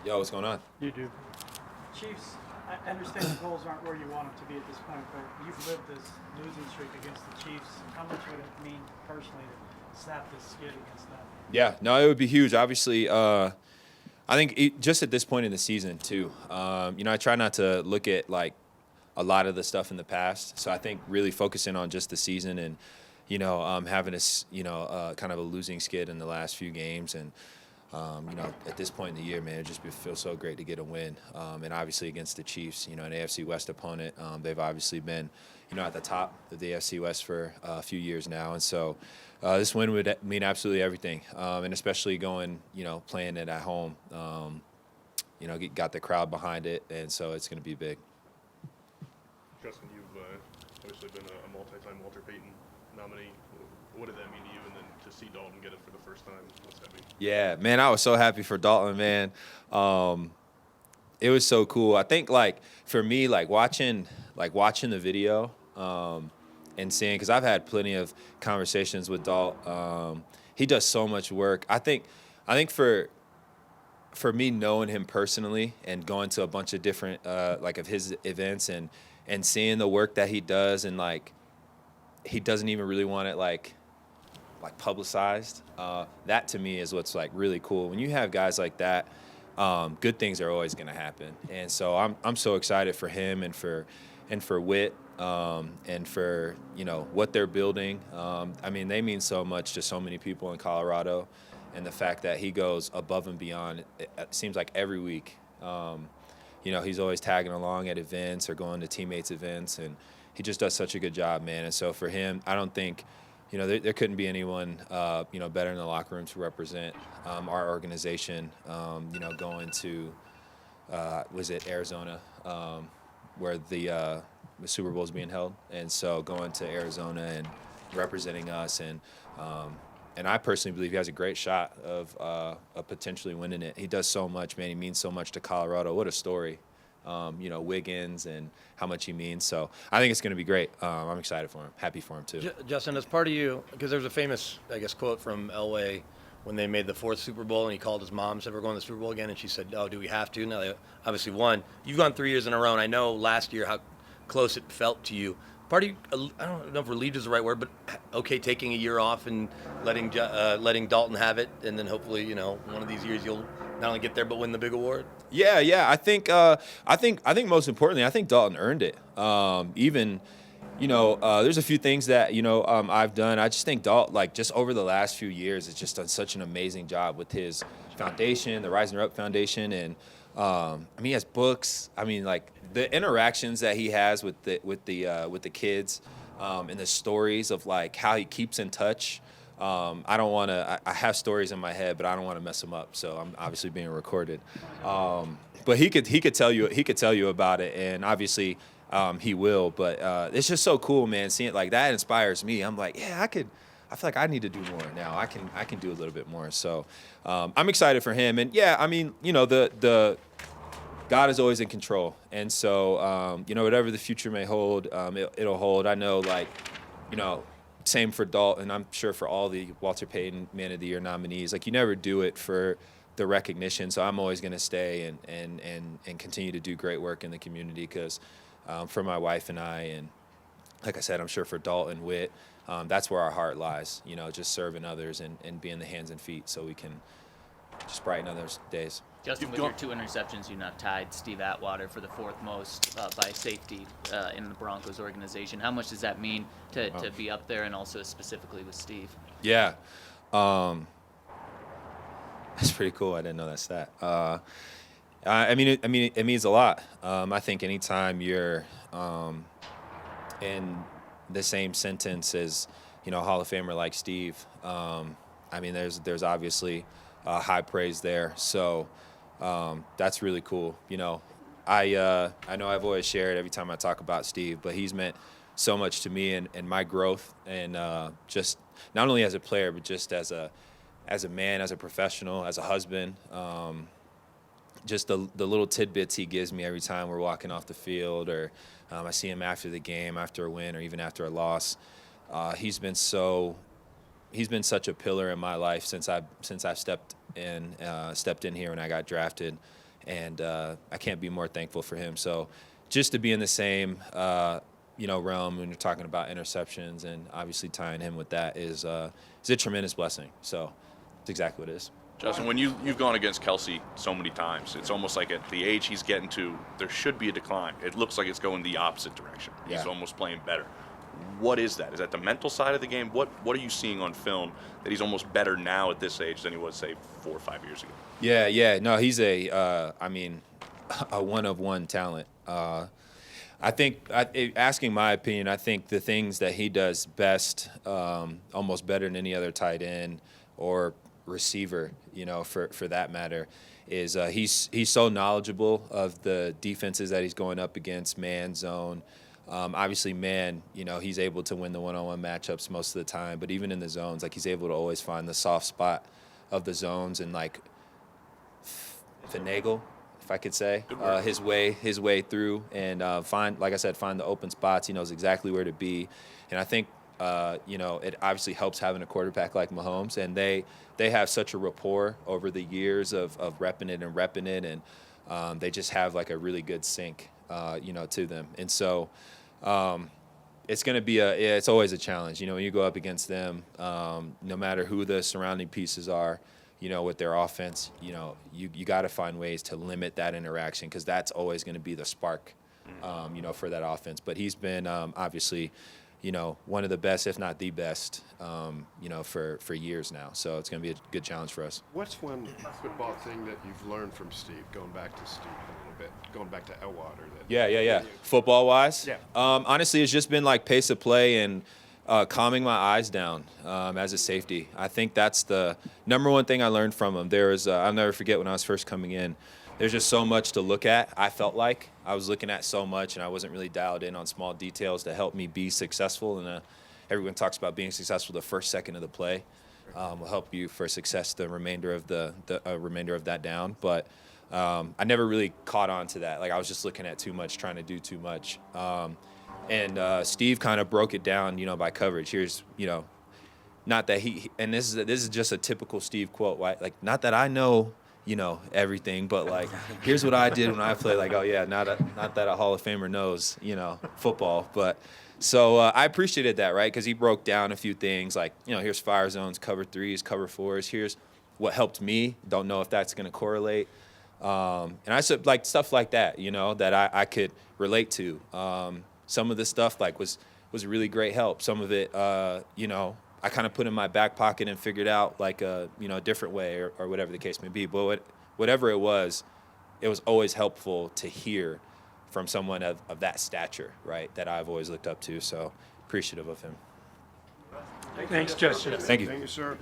Yo, what's going on? You do. Chiefs, I understand the goals aren't where you want them to be at this point, but you've lived this losing streak against the Chiefs. How much would it mean personally to snap this skid against them? Yeah, no, it would be huge. Obviously, I think just at this point in the season too. I try not to look at like a lot of the stuff in the past. So I think really focusing on just the season and having this kind of a losing skid in the last few games and. At this point in the year, man, it just feels so great to get a win. And obviously against the Chiefs, an AFC West opponent, they've obviously been, at the top of the AFC West for a few years now. And so this win would mean absolutely everything. And especially going, playing it at home, got the crowd behind it. And so it's going to be big. Justin, you've obviously been a multi-time Walter Payton nominee. What did that mean to you? And then to see Dalton get it for the first time, what's that mean? Yeah, man, I was so happy for Dalton, man. It was so cool. I think, for me, watching the video and seeing, because I've had plenty of conversations with Dalton. He does so much work. I think for me, knowing him personally and going to a bunch of different, of his events and seeing the work that he does and, he doesn't even really want it, publicized. That to me is what's really cool. When you have guys like that, good things are always going to happen. And so I'm so excited for him and for Witt and for what they're building. They mean so much to so many people in Colorado, and the fact that he goes above and beyond. It seems like every week. He's always tagging along at events or going to teammates' events, and he just does such a good job, man. And so for him, I don't think. There couldn't be anyone, better in the locker room to represent our organization. Going to, was it Arizona, where the Super Bowl is being held, and so going to Arizona and representing us, and I personally believe he has a great shot of potentially winning it. He does so much, man. He means so much to Colorado. What a story. Wiggins and how much he means. So I think it's going to be great. I'm excited for him. Happy for him, too. Justin, as part of you, because there's a famous, quote from Elway when they made the fourth Super Bowl and he called his mom, said, we're going to the Super Bowl again. And she said, oh, do we have to? Now they obviously won. You've gone 3 years in a row, and I know last year how close it felt to you. Part of you, I don't know if relieved is the right word, but okay, taking a year off and letting Dalton have it, and then hopefully, one of these years you'll not only get there but win the big award. Yeah. I think most importantly, I think Dalton earned it. There's a few things that I've done. I just think Dalton, just over the last few years, has just done such an amazing job with his foundation, the Rising Up Foundation, and he has books. The interactions that he has with the kids, and the stories of how he keeps in touch. I don't want to. I have stories in my head, but I don't want to mess them up. So I'm obviously being recorded. But he could tell you about it, and obviously he will. But it's just so cool, man. Seeing it like that inspires me. I'm like, yeah, I feel like I need to do more now. I can do a little bit more. So I'm excited for him. And yeah, the God is always in control, and so whatever the future may hold, it'll hold. I know, same for Dalton. I'm sure for all the Walter Payton Man of the Year nominees. You never do it for the recognition. So I'm always going to stay and continue to do great work in the community because for my wife and I, and like I said, I'm sure for Dalton, Witt, that's where our heart lies. Just serving others and being the hands and feet so we can just brighten others' days. Justin, with your 2 interceptions, you now tied Steve Atwater for the 4th most by safety in the Broncos organization. How much does that mean to be up there, and also specifically with Steve? Yeah, that's pretty cool. I didn't know that stat. It means a lot. I think anytime you're in the same sentence as Hall of Famer like Steve, there's obviously high praise there. So. That's really cool. I know I've always shared every time I talk about Steve, but he's meant so much to me and my growth, and just not only as a player, but just as a man, as a professional, as a husband. Just the little tidbits he gives me every time we're walking off the field, or I see him after the game, after a win, or even after a loss. He's been such a pillar in my life since I've stepped and stepped in here when I got drafted, and I can't be more thankful for him. So just to be in the same realm when you're talking about interceptions and obviously tying him with that is a tremendous blessing. So it's exactly what it is. Justin, when you've gone against Kelce so many times, it's almost like at the age he's getting to, there should be a decline. It looks like it's going the opposite direction. He's almost playing better. What is that? Is that the mental side of the game? What are you seeing on film that he's almost better now at this age than he was, say, 4 or 5 years ago? Yeah. No, he's a one-of-one talent. I think, asking my opinion, I think the things that he does best, almost better than any other tight end or receiver, for that matter, is he's so knowledgeable of the defenses that he's going up against, man, zone. Obviously, man, he's able to win the one-on-one matchups most of the time, but even in the zones, like, he's able to always find the soft spot of the zones and, like, finagle, if I could say, his way through and find the open spots. He knows exactly where to be, and I think it obviously helps having a quarterback like Mahomes, and they have such a rapport over the years of repping it, and they just have like a really good sync, to them, and so it's going to be it's always a challenge, when you go up against them, no matter who the surrounding pieces are. With their offense, you got to find ways to limit that interaction because that's always going to be the spark, for that offense. But he's been obviously, one of the best, if not the best, for years now. So it's going to be a good challenge for us. What's one football thing that you've learned from Steve, going back to Steve a little bit, going back to Atwater? Yeah. Football-wise? Yeah. Honestly, it's just been like pace of play and calming my eyes down as a safety. I think that's the number one thing I learned from him. I'll never forget when I was first coming in, there's just so much to look at. I felt like I was looking at so much, and I wasn't really dialed in on small details to help me be successful. And everyone talks about being successful the first second of the play will help you for success the remainder of the remainder of that down. But I never really caught on to that. Like, I was just looking at too much, trying to do too much. And Steve kind of broke it down, by coverage. Here's, not that and this is just a typical Steve quote, right? Like, not that I know, everything, but like, here's what I did when I played. Like, oh yeah, not that a Hall of Famer knows, football. But so I appreciated that, right? Because he broke down a few things, like, here's fire zones, cover threes, cover fours. Here's what helped me. Don't know if that's going to correlate. And I said, like, stuff like that, that I could relate to. Some of this stuff was a really great help. Some of it, I kind of put in my back pocket and figured out like a different way or whatever the case may be. But whatever it was always helpful to hear from someone of that stature, right, that I've always looked up to. So appreciative of him. Thanks, Justin. Thank you. Thank you, sir.